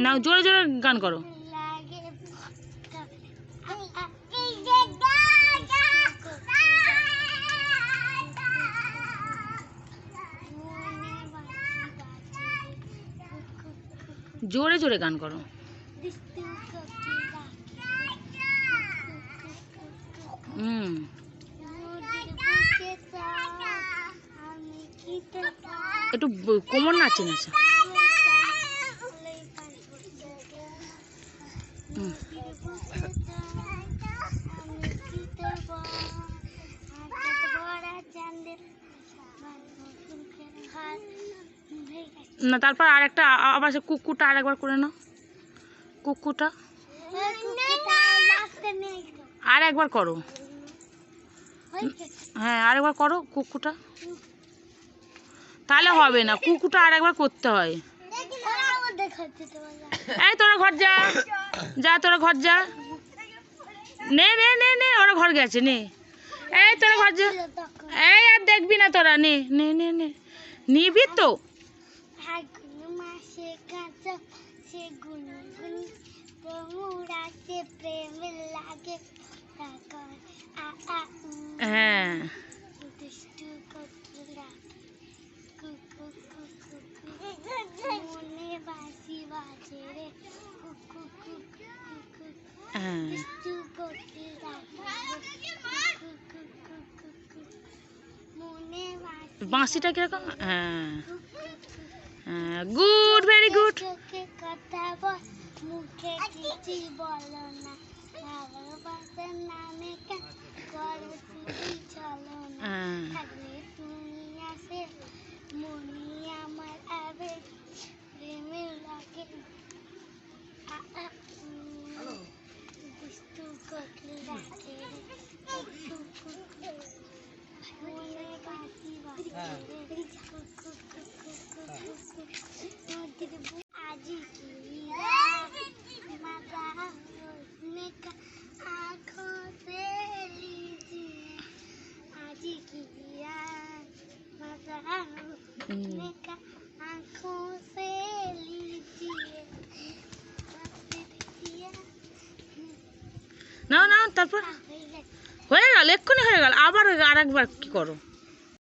না, জোরে জোরে গান করো। জোরে জোরে গান করো। একটু কোমর নাচে নাচে। না, তারপর আরেকটা আবার সে কুকুরটা আরেকবার করে নাও। কুকুরটা আর একবার করো। হ্যাঁ, আরেকবার করো কুকুরটা। তাহলে হবে না, কুকুরটা আরেকবার করতে হয়। এই তোরা ঘর যা, যা তোরা ঘর যা। নে নে নে নে, ওরা ঘর গেছে, নে। এই তোরা ঘর যা। এই আর দেখবি না তোরা, নে নে নে নে, নিবি তো। হ্যাঁ, বাঁশিটা কিরকম? হ্যাঁ হ্যাঁ, গুড, ভেরি গুড। না না, তারপর হয়ে গেল, এক্ষুনি হয়ে গেল। আবার আরেকবার কি করো।